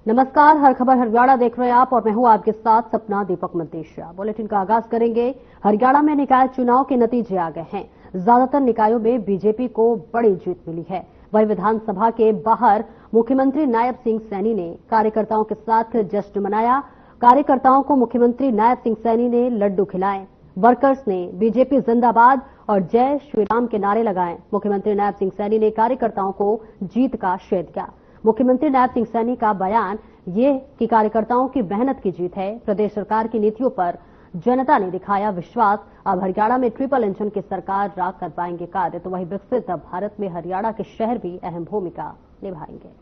नमस्कार, हर खबर हरियाणा देख रहे हैं आप और मैं हूं आपके साथ सपना दीपक मल्तेशिया। बुलेटिन का आगाज करेंगे। हरियाणा में निकाय चुनाव के नतीजे आ गए हैं। ज्यादातर निकायों में बीजेपी को बड़ी जीत मिली है। वहीं विधानसभा के बाहर मुख्यमंत्री नायब सिंह सैनी ने कार्यकर्ताओं के साथ जश्न मनाया। कार्यकर्ताओं को मुख्यमंत्री नायब सिंह सैनी ने लड्डू खिलाए। वर्कर्स ने बीजेपी जिंदाबाद और जय श्री राम के नारे लगाए। मुख्यमंत्री नायब सिंह सैनी ने कार्यकर्ताओं को जीत का श्रेय दिया। मुख्यमंत्री नायब सिंह सैनी का बयान ये कि कार्यकर्ताओं की मेहनत की जीत है। प्रदेश सरकार की नीतियों पर जनता ने दिखाया विश्वास। अब हरियाणा में ट्रिपल इंजन की सरकार राग कर पाएंगे कार्य। तो वहीं विकसित भारत में हरियाणा के शहर भी अहम भूमिका निभाएंगे।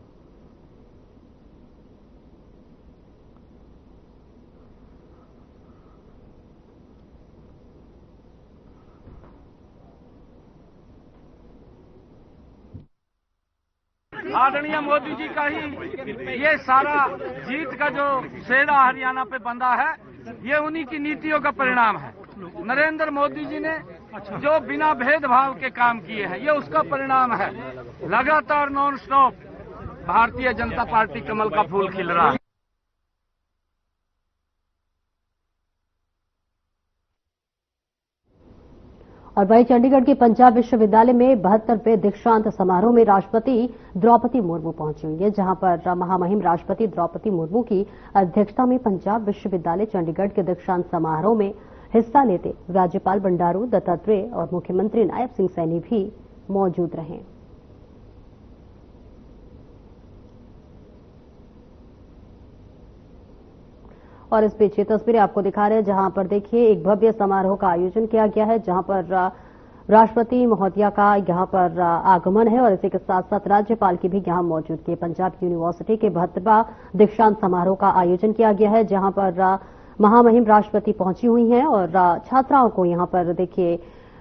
आदरणीय मोदी जी का ही ये सारा जीत का जो सेड़ा हरियाणा पे बंधा है, ये उन्हीं की नीतियों का परिणाम है। नरेंद्र मोदी जी ने जो बिना भेदभाव के काम किए हैं, ये उसका परिणाम है। लगातार non stop Bharatiya Janata party कमल का फूल खिल रहा है। और वहीं चंडीगढ़ के पंजाब विश्वविद्यालय में 72वें दीक्षांत समारोह में राष्ट्रपति द्रौपदी मुर्मू पहुंची हुई है, जहां पर महामहिम राष्ट्रपति द्रौपदी मुर्मू की अध्यक्षता में पंजाब विश्वविद्यालय चंडीगढ़ के दीक्षांत समारोह में हिस्सा लेते राज्यपाल बंडारू दत्तात्रेय और मुख्यमंत्री नायब सिंह सैनी भी मौजूद रहे। और इस बीच ये तस्वीरें आपको दिखा रहे हैं, जहां पर देखिए एक भव्य समारोह का आयोजन किया गया है, जहां पर राष्ट्रपति महोदया का यहां पर आगमन है और इसी के साथ साथ राज्यपाल की भी यहां मौजूदगी है। पंजाब यूनिवर्सिटी के 72वां दीक्षांत समारोह का आयोजन किया गया है, जहां पर महामहिम राष्ट्रपति पहुंची हुई हैं और छात्राओं को यहां पर देखिए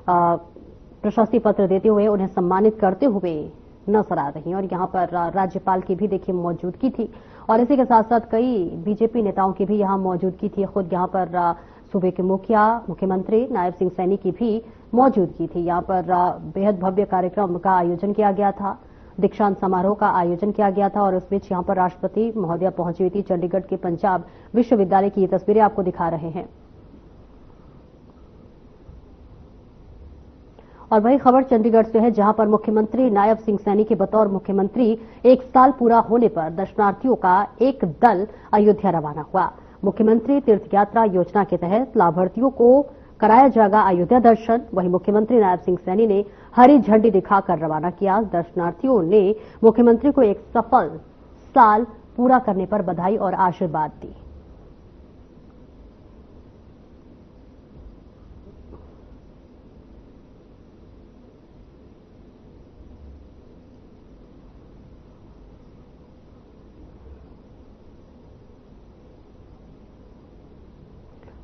प्रशस्ति पत्र देते हुए उन्हें सम्मानित करते हुए नजर आ रही हैं। और यहां पर राज्यपाल की भी देखिए मौजूदगी थी और इसी के साथ साथ कई बीजेपी नेताओं की भी यहां मौजूदगी थी। खुद यहां पर सूबे के मुखिया मुख्यमंत्री नायब सिंह सैनी की भी मौजूदगी थी। यहां पर बेहद भव्य कार्यक्रम का आयोजन किया गया था, दीक्षांत समारोह का आयोजन किया गया था और इस बीच यहां पर राष्ट्रपति महोदया पहुंची हुई थी। चंडीगढ़ के पंजाब विश्वविद्यालय की ये तस्वीरें आपको दिखा रहे हैं। और वही खबर चंडीगढ़ से है, जहां पर मुख्यमंत्री नायब सिंह सैनी के बतौर मुख्यमंत्री 1 साल पूरा होने पर दर्शनार्थियों का एक दल अयोध्या रवाना हुआ। मुख्यमंत्री तीर्थ यात्रा योजना के तहत लाभार्थियों को कराया जाएगा अयोध्या दर्शन। वहीं मुख्यमंत्री नायब सिंह सैनी ने हरी झंडी दिखाकर रवाना किया। दर्शनार्थियों ने मुख्यमंत्री को एक सफल साल पूरा करने पर बधाई और आशीर्वाद दी।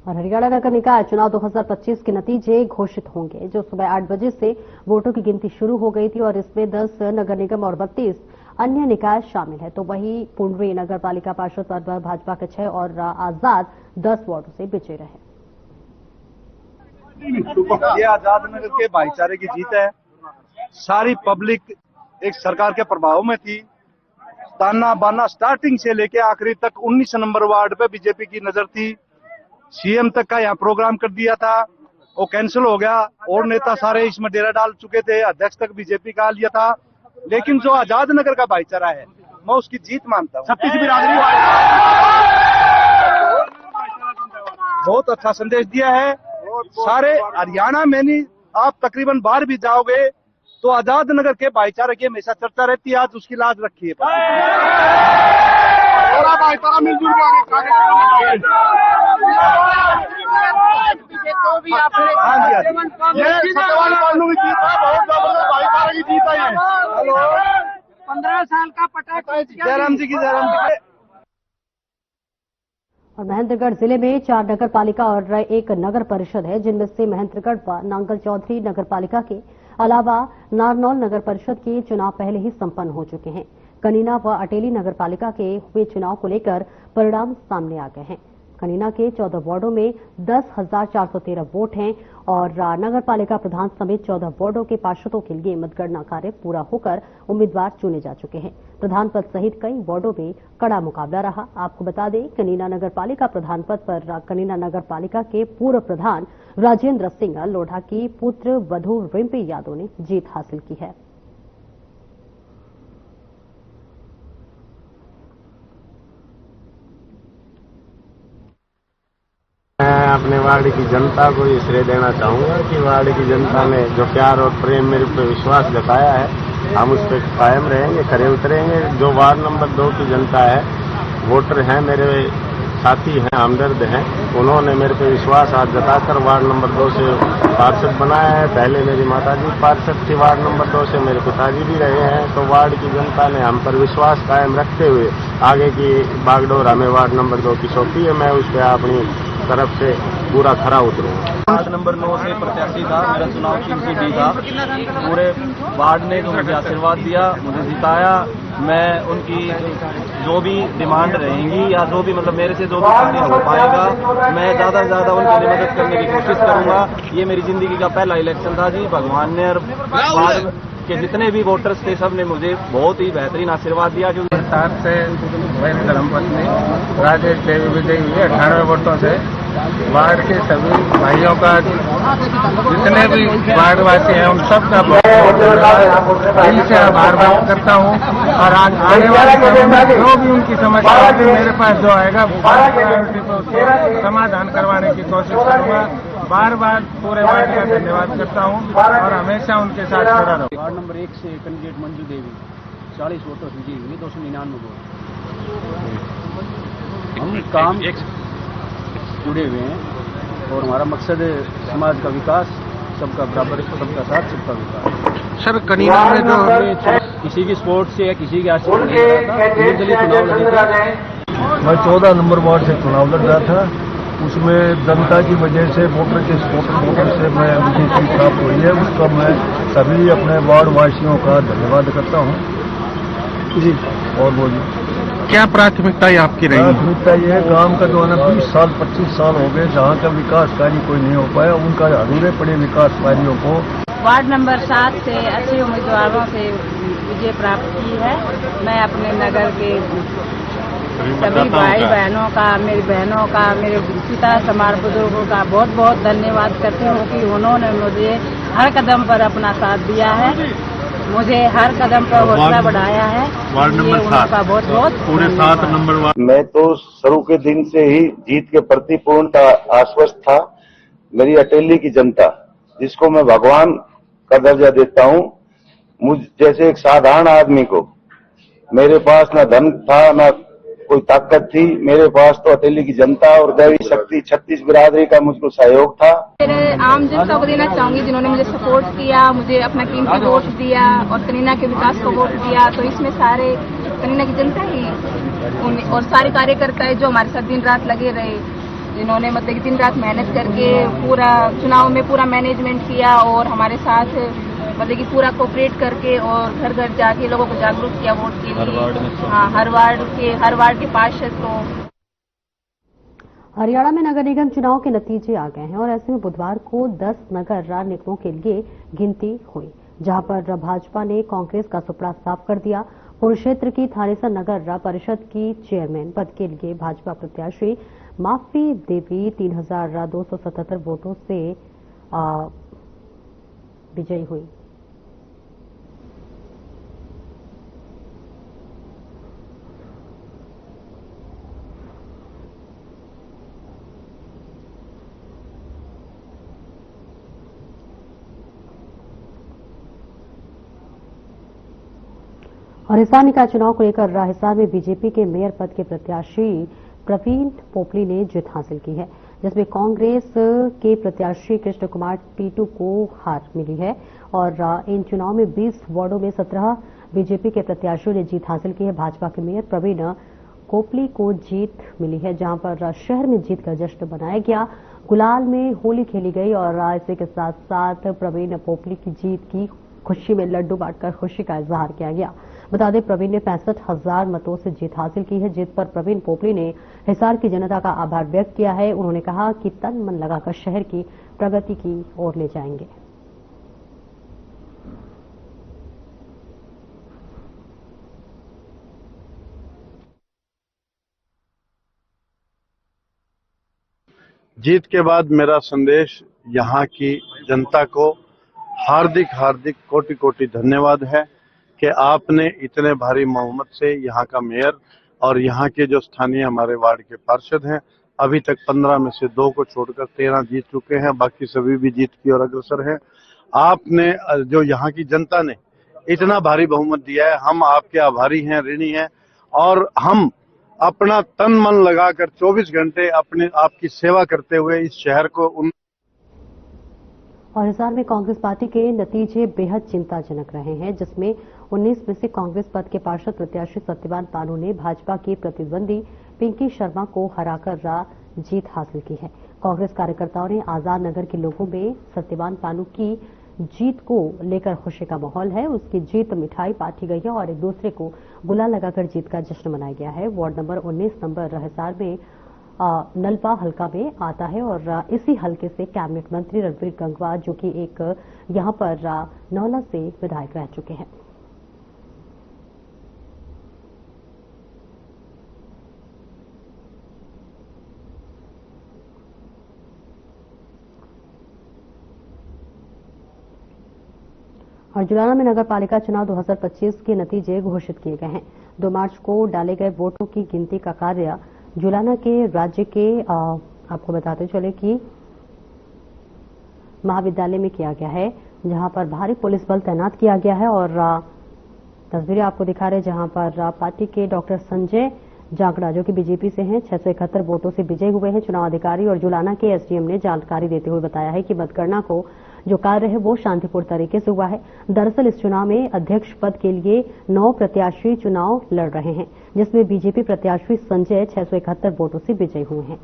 और हरियाणा नगर निकाय चुनाव 2025 के नतीजे घोषित होंगे, जो सुबह 8 बजे से वोटों की गिनती शुरू हो गई थी और इसमें 10 नगर निगम और 32 अन्य निकाय शामिल है। तो वहीं पुंडरी नगर पालिका पार्षद पद पर भाजपा के 6 और आजाद 10 वार्डों से बिचे रहे। ये आजाद नगर के भाईचारे की जीत है। सारी पब्लिक एक सरकार के प्रभाव में थी। ताना बाना स्टार्टिंग से लेके आखिरी तक 19 नंबर वार्ड पे बीजेपी की नजर थी। सीएम तक का यहाँ प्रोग्राम कर दिया था, वो कैंसिल हो गया और नेता सारे इसमें डेरा डाल चुके थे। अध्यक्ष तक बीजेपी का लिया था, लेकिन जो आजाद नगर का भाईचारा है मैं उसकी जीत मानता हूँ। सबकी बिरादरी बहुत अच्छा संदेश दिया है। सारे हरियाणा में नहीं, आप तकरीबन बाहर भी जाओगे तो आजाद नगर के भाईचारे की हमेशा चर्चा रहती है। आज उसकी लाज रखी है। भाईचारा मिलजुल तो भी आप 15 साल का पटाखा जयराम जी की और महेंद्रगढ़ जिले में 4 नगर पालिका और एक नगर परिषद है, जिनमें से महेंद्रगढ़ व नांगल चौधरी नगर पालिका के अलावा नारनौल नगर परिषद के चुनाव पहले ही संपन्न हो चुके हैं। कनीना व अटेली नगर पालिका के हुए चुनाव को लेकर परिणाम सामने आ गए हैं। कनीना के 14 वार्डों में 10,413 वोट हैं और नगर पालिका प्रधान समेत 14 वार्डों के पार्षदों के लिए मतगणना कार्य पूरा होकर उम्मीदवार चुने जा चुके हैं। प्रधान पद सहित कई वार्डों में कड़ा मुकाबला रहा। आपको बता दें, कनीना नगर पालिका प्रधान पद पर कनीना नगर पालिका के पूर्व प्रधान राजेंद्र सिंह लोढ़ा की पुत्र वधु रिम्पी यादव ने जीत हासिल की है। मैं अपने वार्ड की जनता को ये श्रेय देना चाहूंगा कि वार्ड की जनता ने जो प्यार और प्रेम मेरे पे विश्वास जताया है, हम उस पर कायम रहेंगे, खरे उतरेंगे। जो वार्ड नंबर 2 की जनता है, वोटर हैं, मेरे साथी हैं, हमदर्द हैं, उन्होंने मेरे पे विश्वास आज जताकर वार्ड नंबर 2 से पार्षद बनाया है। पहले मेरी माताजी पार्षद थी वार्ड नंबर 2 से, मेरे पिताजी भी रहे हैं। तो वार्ड की जनता ने हम पर विश्वास कायम रखते हुए आगे की बागडोर हमें वार्ड नंबर 2 की सौंपी है। मैं उस पर अपनी तरफ से पूरा खरा उतरूंगा। वार्ड नंबर 9 से प्रत्याशी था, मेरा चुनाव चिन्ह डी था। पूरे वार्ड ने जो मुझे आशीर्वाद दिया, मुझे जिताया। मैं उनकी जो भी डिमांड रहेंगी या जो भी मतलब मेरे से जो भी कार्य हो पाएगा, मैं ज्यादा से ज्यादा उनके लिए मदद करने की कोशिश करूंगा। ये मेरी जिंदगी का पहला इलेक्शन था जी। भगवान ने और वार्ड के जितने भी वोटर्स थे, सब ने मुझे बहुत ही बेहतरीन आशीर्वाद दिया। क्योंकि 7 से मेरी धर्मपत्नी राजेश देवी विजयी हुई 98 वोटों से। वार्ड के सभी भाइयों का, जितने भी वार्डवासी हैं, उन सब का बहुत दिल से आभार व्यक्त करता हूँ। और आज आने वाले समय में जो भी उनकी समस्या होगी, मेरे पास जो आएगा उसको समाधान करवाने की कोशिश करूँगा। बार बार पूरे वार्ड का धन्यवाद करता हूँ और हमेशा उनके साथ खड़ा रहूँ। वार्ड नंबर 1 से कैंडिडेट मंजू देवी 40 वोटों से जीत हुई, 299 वोट। हम काम जुड़े हुए हैं और हमारा मकसद है समाज का विकास, सबका बराबर, सबका साथ, सबका विकास। सर, कनीना में जो किसी की सपोर्ट से या किसी के आश्रय नहीं रहा था, निर्दलीय चुनाव लड़ा था। मैं 14 नंबर वार्ड से चुनाव लड़ रहा था। उसमें जनता की वजह से, वोटर के सपोर्टर से मैं मुझे जीत प्राप्त हुई है। उसका मैं सभी अपने वार्ड वासियों का धन्यवाद करता हूँ जी। और बोलिए, क्या प्राथमिकता आपकी रही? प्राथमिकता ये है, काम का जो है ना 20 साल 25 साल हो गए, जहाँ का विकास कार्य कोई नहीं हो पाया, उनका अधूरे पड़े विकास कार्यों को। वार्ड नंबर 7 से अच्छे उम्मीदवारों से विजय प्राप्त की है। मैं अपने नगर के सभी भाई बहनों का, मेरी बहनों का, मेरे पिता समाज बुजुर्गों का बहुत बहुत धन्यवाद करती हूँ कि उन्होंने मुझे हर कदम पर अपना साथ दिया है, मुझे हर कदम पर हौसला बढ़ाया है। वार्ड नंबर 7 का बहुत बहुत पूरे 7 नंबर वार्ड। मैं तो शुरू के दिन से ही जीत के प्रति पूर्णतः आश्वस्त था। मेरी अटेली की जनता, जिसको मैं भगवान का दर्जा देता हूँ, मुझ जैसे एक साधारण आदमी को, मेरे पास न धन था न कोई ताकत थी, मेरे पास तो अटेली की जनता और दैवी शक्ति 36 बिरादरी का मुझको सहयोग था। मेरे आम जनता को देना चाहूंगी जिन्होंने मुझे सपोर्ट किया, मुझे अपना कीमती वोट दिया और कनीना के विकास को वोट दिया। तो इसमें सारे कनीना की जनता ही और सारे कार्यकर्ता है जो हमारे साथ दिन रात लगे रहे, जिन्होंने मतलब दिन रात मेहनत करके पूरा चुनाव में पूरा मैनेजमेंट किया और हमारे साथ मतलब कि पूरा कोऑपरेट करके और घर घर जाके लोगों को जागरूक किया वोट के लिए। हाँ, हर वार्ड के पार्षद को। हरियाणा में नगर निगम चुनाव के नतीजे आ गए हैं और ऐसे में बुधवार को 10 नगर निगमों के लिए गिनती हुई, जहां पर भाजपा ने कांग्रेस का सुपड़ा साफ कर दिया। कुरुक्षेत्र की थानेसर नगर परिषद की चेयरमैन पद के लिए भाजपा प्रत्याशी माफी देवी 3,277 वोटों से विजयी हुई। और हिसार निकाय चुनाव को लेकर हिसार में बीजेपी के मेयर पद के प्रत्याशी प्रवीण पोपली ने जीत हासिल की है, जिसमें कांग्रेस के प्रत्याशी कृष्ण कुमार टीटू को हार मिली है। और इन चुनाव में 20 वार्डों में 17 बीजेपी के प्रत्याशियों ने जीत हासिल की है। भाजपा के मेयर प्रवीण पोपली को जीत मिली है, जहां पर शहर में जीत का जश्न मनाया गया, गुलाल में होली खेली गई और इसी के साथ साथ प्रवीण पोपली की जीत की खुशी में लड्डू बांटकर खुशी का इजहार किया गया। बता दें, प्रवीण ने 65,000 मतों से जीत हासिल की है। जीत पर प्रवीण पोपली ने हिसार की जनता का आभार व्यक्त किया है। उन्होंने कहा कि तन मन लगाकर शहर की प्रगति की ओर ले जाएंगे। जीत के बाद मेरा संदेश यहाँ की जनता को हार्दिक हार्दिक कोटि कोटि धन्यवाद है कि आपने इतने भारी बहुमत से यहाँ का मेयर और यहाँ के जो स्थानीय हमारे वार्ड के पार्षद हैं, अभी तक 15 में से 2 को छोड़कर 13 जीत चुके हैं, बाकी सभी भी जीत की ओर अग्रसर हैं। आपने जो यहाँ की जनता ने इतना भारी बहुमत दिया है, हम आपके आभारी हैं, ऋणी हैं और हम अपना तन मन लगाकर 24 घंटे अपने आपकी सेवा करते हुए इस शहर को और हिसार में कांग्रेस पार्टी के नतीजे बेहद चिंताजनक रहे हैं, जिसमें 19 में से कांग्रेस पद के पार्षद प्रत्याशी सत्यवान पानू ने भाजपा के प्रतिद्वंदी पिंकी शर्मा को हराकर जीत हासिल की है। कांग्रेस कार्यकर्ताओं ने आजाद नगर के लोगों में सत्यवान पानू की जीत को लेकर खुशी का माहौल है। उसकी जीत मिठाई बांटी गई है और एक दूसरे को गुलाल लगाकर जीत का जश्न मनाया गया है। वार्ड नंबर 19 नंबर हिसार में नलपा हल्का में आता है और इसी हल्के से कैबिनेट मंत्री रणवीर गंगवा, जो कि एक यहां पर नौला से विधायक रह चुके हैं। और जुलाना में नगर पालिका चुनाव 2025 के नतीजे घोषित किए गए हैं। 2 मार्च को डाले गए वोटों की गिनती का कार्य जुलाना के राज्य के आपको बताते चले कि महाविद्यालय में किया गया है, जहां पर भारी पुलिस बल तैनात किया गया है। और तस्वीरें आपको दिखा रहे, जहां पर पार्टी के डॉक्टर संजय जांगड़ा, जो कि बीजेपी से हैं, 671 वोटों से विजयी हुए हैं। चुनाव अधिकारी और जुलाना के एसडीएम ने जानकारी देते हुए बताया है कि मतगणना को जो कार्य है वो शांतिपूर्ण तरीके से हुआ है। दरअसल इस चुनाव में अध्यक्ष पद के लिए 9 प्रत्याशी चुनाव लड़ रहे हैं, जिसमें बीजेपी प्रत्याशी संजय 671 वोटों से विजयी हुए हैं।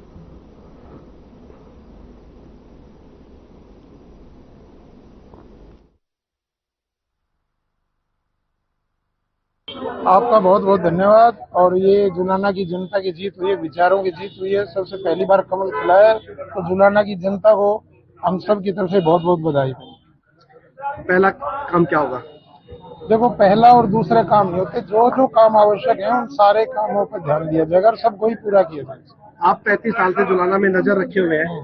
आपका बहुत बहुत धन्यवाद। और ये जुलाना की जनता की जीत हुई है, विचारों की जीत हुई है। सबसे पहली बार कमल खिला है, तो जुलाना की जनता को हम सब की तरफ से बहुत बहुत बधाई। पहला काम क्या होगा? देखो, पहला और दूसरा काम नहीं होते, जो जो काम आवश्यक है उन सारे कामों पर ध्यान दिया जाएगा और सबको ही पूरा किया जाएगा। आप 35 साल से जुलाना में नजर रखे हुए हैं,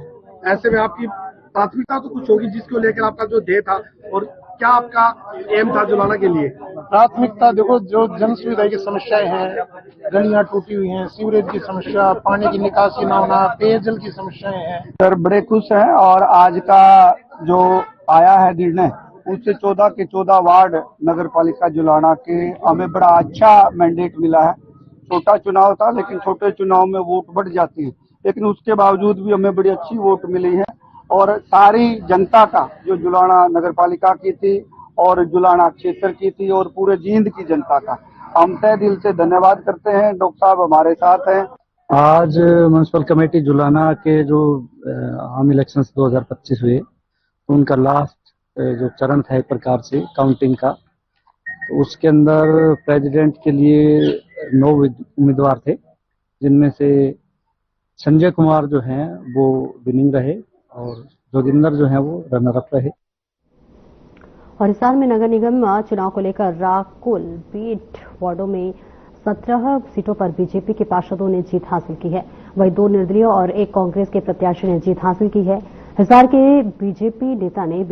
ऐसे में आपकी प्राथमिकता तो कुछ होगी जिसको लेकर आपका जो ध्येय था, और क्या आपका एम था जुलाना के लिए? प्राथमिकता देखो, जो जन सुविधा की समस्याएं हैं, गलियां टूटी हुई हैं, सीवरेज की समस्या, पानी की निकासी न होना, पेयजल की समस्याएं हैं। सर बड़े खुश हैं और आज का जो आया है निर्णय, उससे 14 के 14 वार्ड नगर पालिका जुलाना के हमें बड़ा अच्छा मैंडेट मिला है। छोटा चुनाव था, लेकिन छोटे चुनाव में वोट बढ़ जाती है, लेकिन उसके बावजूद भी हमें बड़ी अच्छी वोट मिली है। और सारी जनता का, जो जुलाना नगर पालिका की थी और जुलाना क्षेत्र की थी और पूरे जींद की जनता का, हम तहे दिल से धन्यवाद करते हैं। डॉक्टर साहब हमारे साथ हैं। आज म्युनिसिपल कमेटी जुलाना के जो आम इलेक्शंस 2025 हुए, उनका लास्ट जो चरण था एक प्रकार से काउंटिंग का, तो उसके अंदर प्रेसिडेंट के लिए 9 उम्मीदवार थे, जिनमें से संजय कुमार जो हैं वो विनिंग रहे और जोगिंदर जो हैं वो रनर अप रहे। और हिसार में नगर निगम चुनाव को लेकर कुल 20 वार्डों में 17 सीटों पर बीजेपी के पार्षदों ने जीत हासिल की है, वहीं 2 निर्दलीय और 1 कांग्रेस के प्रत्याशी ने जीत हासिल की है। हिसार के बीजेपी नेता ने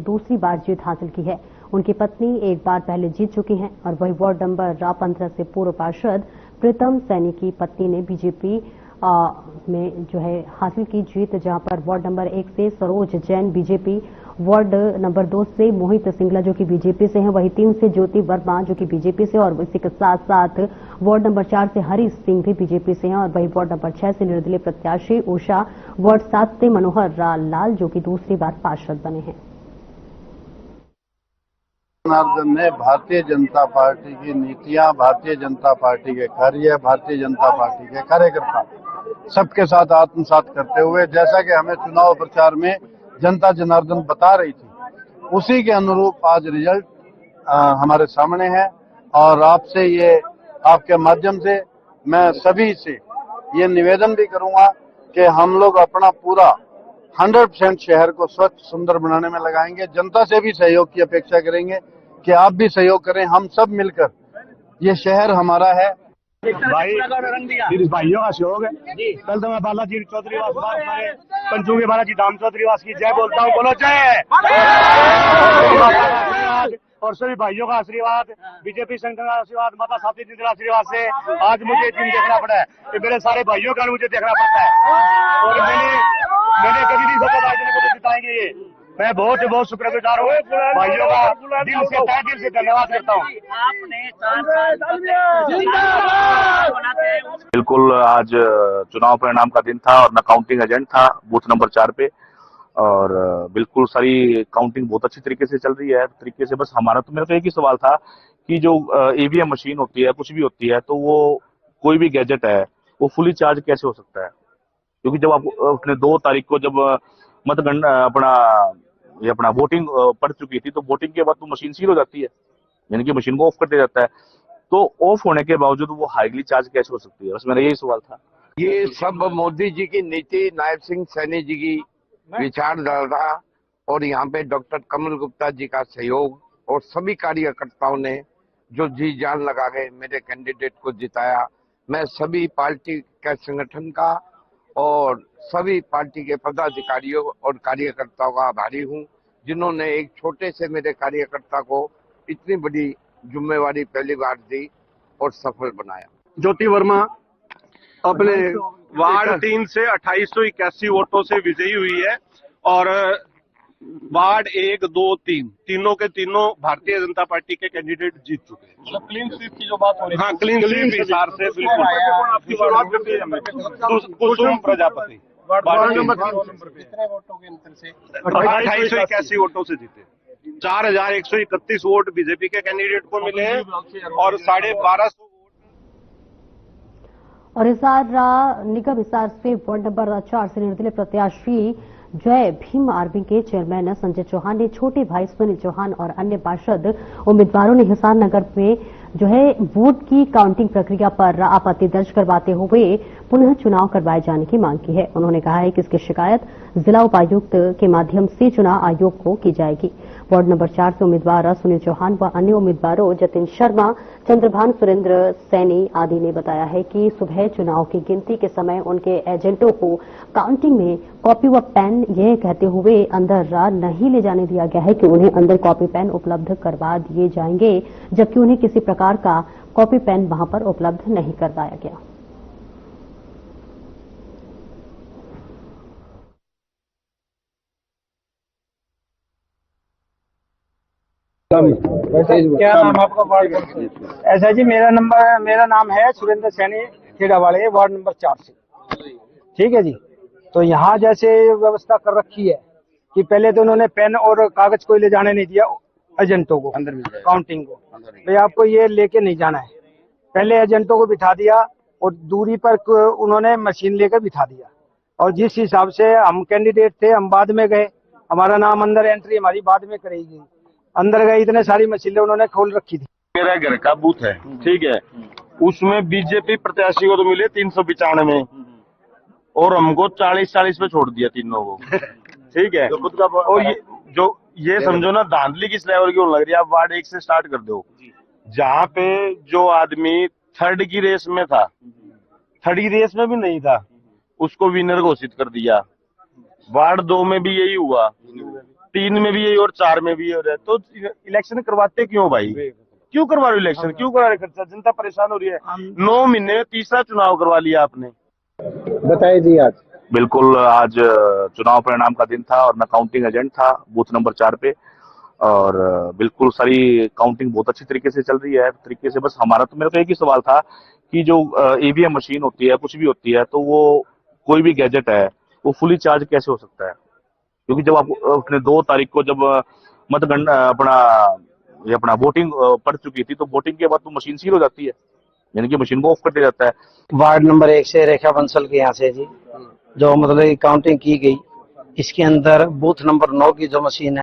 दूसरी बार जीत हासिल की है। उनकी पत्नी एक बार पहले जीत चुकी हैं और वही वार्ड नंबर 15 से पूर्व पार्षद प्रीतम सैनी की पत्नी ने बीजेपी में जो है हासिल की जीत, जहां पर वार्ड नंबर 1 से Saroj Jain BJP, ward number 2 से मोहित सिंगला जो कि बीजेपी से हैं, वही 3 से ज्योति वर्मा जो कि बीजेपी से, और इसी के साथ साथ वार्ड नंबर 4 से हरी सिंह भी बीजेपी से हैं, और वही वार्ड नंबर 6 से निर्दलीय प्रत्याशी उषा, वार्ड 7 से मनोहर लाल जो कि दूसरी बार पार्षद बने हैं। जनार्दन ने भारतीय जनता पार्टी की नीतियां, भारतीय जनता पार्टी के कार्य, भारतीय जनता पार्टी के कार्यकर्ता सबके साथ आत्मसात करते हुए, जैसा कि हमें चुनाव प्रचार में जनता जनार्दन बता रही थी, उसी के अनुरूप आज रिजल्ट हमारे सामने है। और आपसे ये, आपके माध्यम से मैं सभी से ये निवेदन भी करूंगा कि हम लोग अपना पूरा 100% शहर को स्वच्छ सुंदर बनाने में लगाएंगे। जनता से भी सहयोग की अपेक्षा करेंगे कि आप भी सहयोग करें, हम सब मिलकर, ये शहर हमारा है। भाई भाइयों का सहयोग है। कल तो मैं बालाजी चौधरी हमारे पंचू के बालाजी धाम चौधरी वास की जय बोलता हूँ, बोलो जय। और सभी भाइयों का आशीर्वाद, बीजेपी संगठन का आशीर्वाद, माता साथी जी का आशीर्वाद से आज मुझे दिन देखना पड़ा है। ये मेरे सारे भाइयों का मुझे देखना पड़ता है और मैंने कभी नहीं सोचा था कि जिताएंगे ये। मैं बहुत बहुत शुक्रगुजार हूँ भाइयों का, दिल से तहे दिल से धन्यवाद करता हूँ। बिल्कुल आज चुनाव परिणाम का दिन था और न काउंटिंग एजेंट था बूथ नंबर 4 पे, और बिल्कुल सारी काउंटिंग बहुत अच्छी तरीके से चल रही है। तरीके से बस मेरा तो एक ही सवाल था कि जो ईवीएम मशीन होती है, कुछ भी होती है, तो वो कोई भी गैजेट है वो फुली चार्ज कैसे हो सकता है? क्योंकि जब आप अपने 2 तारीख को जब मतगणना अपना वोटिंग पड़ चुकी थी, तो वोटिंग के बाद तो मशीन सील हो जाती है, यानी कि मशीन को ऑफ कर दिया जाता है, तो ऑफ होने के बावजूद वो हाईली चार्ज कैसे हो सकती है? बस मेरा यही सवाल था। ये सब मोदी जी की नीति, नायब सिंह सैनी जी की विचारधारा और यहाँ पे डॉक्टर कमल गुप्ता जी का सहयोग और सभी कार्यकर्ताओं ने जो जी जान लगा के मेरे कैंडिडेट को जिताया। मैं सभी पार्टी के संगठन का और सभी पार्टी के पदाधिकारियों और कार्यकर्ताओं का आभारी हूँ, जिन्होंने एक छोटे से मेरे कार्यकर्ता को इतनी बड़ी जिम्मेवारी पहली बार दी और सफल बनाया। ज्योति वर्मा अपने वार्ड 3 से 2881 वोटों से विजयी हुई है और वार्ड 1, 2, 3 तीनों के तीनों भारतीय जनता पार्टी के कैंडिडेट जीत चुके हैं। मतलब क्लीन स्वीप की जो बात हो रही है, हाँ क्लीन स्वीप हिसाब से बिल्कुल। आपकी शुरुआत करती है कुसुम प्रजापति वार्ड नंबर 3 कितने वोटों के अंतर से 2881 वोटों से जीते। 4131 वोट बीजेपी के कैंडिडेट को मिले हैं और 1250 और निगम हिसार से वार्ड नंबर 4 से निर्दलीय प्रत्याशी जय भीम आर्मी के चेयरमैन संजय चौहान ने छोटे भाई सुनील चौहान और अन्य पार्षद उम्मीदवारों ने हिसार नगर में वोट की काउंटिंग प्रक्रिया पर आपत्ति दर्ज करवाते हुए पुनः चुनाव करवाए जाने की मांग की है। उन्होंने कहा है कि इसकी शिकायत जिला उपायुक्त के माध्यम से चुनाव आयोग को की जाएगी। वार्ड नंबर 4 से उम्मीदवार सुनील चौहान व अन्य उम्मीदवारों जतिन शर्मा, चंद्रभान सुरेंद्र सैनी आदि ने बताया है कि सुबह चुनाव की गिनती के समय उनके एजेंटों को काउंटिंग में कॉपी व पेन यह कहते हुए अंदर नहीं ले जाने दिया गया है कि उन्हें अंदर कॉपी पेन उपलब्ध करवा दिए जाएंगे, जबकि उन्हें किसी प्रकार का कॉपी पेन वहां पर उपलब्ध नहीं करवाया गया। क्या नाम आपका? वार्ड ऐसा जी, मेरा नाम है सुरेंद्र सैनी, खेड़ा वाले, वार्ड नंबर 4 से। ठीक है जी। तो यहाँ जैसे व्यवस्था कर रखी है कि पहले तो उन्होंने पेन और कागज कोई ले जाने नहीं दिया एजेंटों को, काउंटिंग को, भाई आपको ये लेके नहीं जाना है। पहले एजेंटों को बिठा दिया और दूरी पर उन्होंने मशीन लेकर बिठा दिया, और जिस हिसाब से हम कैंडिडेट थे हम बाद में गए, हमारा नाम अंदर एंट्री हमारी बाद में करेगी, अंदर गए, इतने सारी मशीनें उन्होंने खोल रखी थी। मेरा घर का बूथ है, ठीक है, उसमें बीजेपी प्रत्याशी को तो मिले 395 में और हमको 40 पे छोड़ दिया तीनों को। ठीक है, और ये समझो ना धांधली किस लेवल की होने लग रही है। आप वार्ड 1 से स्टार्ट कर दो, जहाँ पे जो आदमी थर्ड की रेस में था, थर्ड की रेस में भी नहीं था, उसको विनर घोषित कर दिया। वार्ड 2 में भी यही हुआ, 3 में भी यही और 4 में भी यही। तो इलेक्शन करवाते क्यों भाई? क्यों करवा रहे इलेक्शन? क्यों करा रहे खर्चा? जनता परेशान हो रही है। 9 महीने में तीसरा चुनाव करवा लिया आपने। बताइए जी। आज बिल्कुल आज चुनाव परिणाम का दिन था और न काउंटिंग एजेंट था बूथ नंबर 4 पे, और बिल्कुल सारी काउंटिंग बहुत अच्छी तरीके से चल रही है। तरीके से बस मेरा तो एक ही सवाल था कि जो ईवीएम मशीन होती है, कुछ भी होती है, तो वो कोई भी गैजेट है वो फुली चार्ज कैसे हो सकता है? क्योंकि जब आप अपने 2 तारीख को जब मतगणना अपना वोटिंग पड़ चुकी थी, तो वोटिंग के बाद तो मशीन सील हो जाती है, यानी कि मशीन को ऑफ कर दिया जाता है। वार्ड नंबर 1 से रेखा बंसल के यहाँ से जी जो मतलब काउंटिंग की गई, इसके अंदर बूथ नंबर 9 की जो मशीन है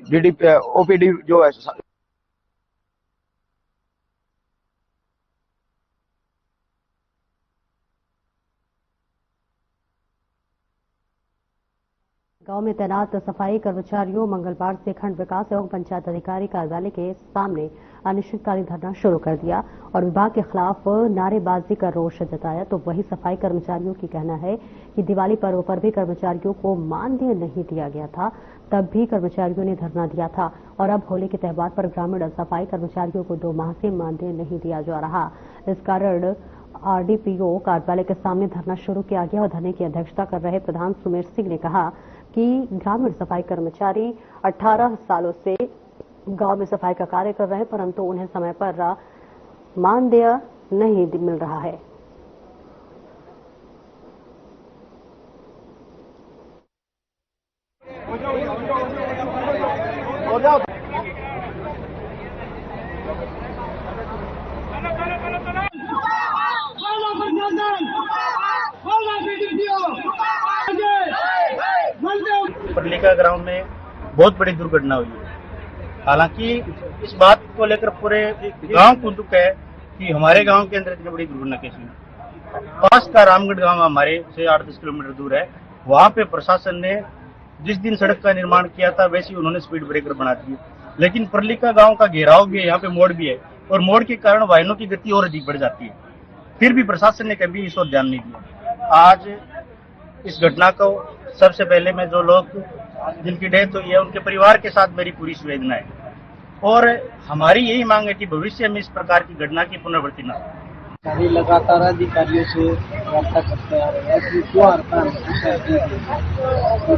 ओपीडी जो है गांव में तैनात सफाई कर्मचारियों मंगलवार से खंड विकास एवं पंचायत अधिकारी कार्यालय के सामने अनिश्चितकालीन धरना शुरू कर दिया और विभाग के खिलाफ नारेबाजी कर रोष जताया। तो वही सफाई कर्मचारियों की कहना है कि दिवाली पर्व पर भी कर्मचारियों को मानदेय नहीं दिया गया था, तब भी कर्मचारियों ने धरना दिया था और अब होली के त्यौहार पर ग्रामीण सफाई कर्मचारियों को 2 माह से मानदेय नहीं दिया जा रहा। इस कारण आरडीपीओ कार्यालय के सामने धरना शुरू किया गया और धरने की अध्यक्षता कर रहे प्रधान सुमेर सिंह ने कहा कि ग्रामीण सफाई कर्मचारी 18 सालों से गांव में सफाई का कार्य कर रहे हैं, परंतु उन्हें समय पर मानदेय नहीं मिल रहा है। परलिका ग्राउंड में बहुत बड़ी दुर्घटना हुई है। हालांकि इस बात को लेकर पूरे गांव को दुख है कि हमारे गांव के अंदर इतनी बड़ी दुर्घटना कैसी हुई। पास का रामगढ़ गांव हमारे से 8-10 किलोमीटर दूर है। वहां पे प्रशासन ने जिस दिन सड़क का निर्माण किया था वैसे ही उन्होंने स्पीड ब्रेकर बना दिए, लेकिन परलिका गांव का घेराव भी है, यहाँ पे मोड़ भी है और मोड़ के कारण वाहनों की गति और अधिक बढ़ जाती है। फिर भी प्रशासन ने कभी इस ओर ध्यान नहीं दिया। आज इस घटना को सबसे पहले मैं जो लोग जिनकी डेथ हुई है उनके परिवार के साथ मेरी पूरी संवेदना है और हमारी यही मांग है कि भविष्य में इस प्रकार की घटना की पुनरावृत्ति न हो। लगातार अधिकारियों से वार्ता करते आ रहे हैं कि त्योहार पर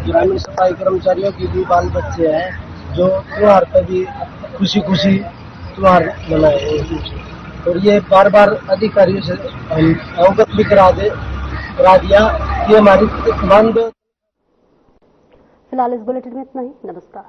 ग्रामीण सफाई कर्मचारियों की भी बाल बच्चे हैं जो त्योहार पर भी खुशी खुशी त्योहार मनाए और ये बार बार अधिकारियों से अवगत भी करा दिया कि हमारी मांग। फिलहाल इस बुलेटिन में इतना ही। नमस्कार।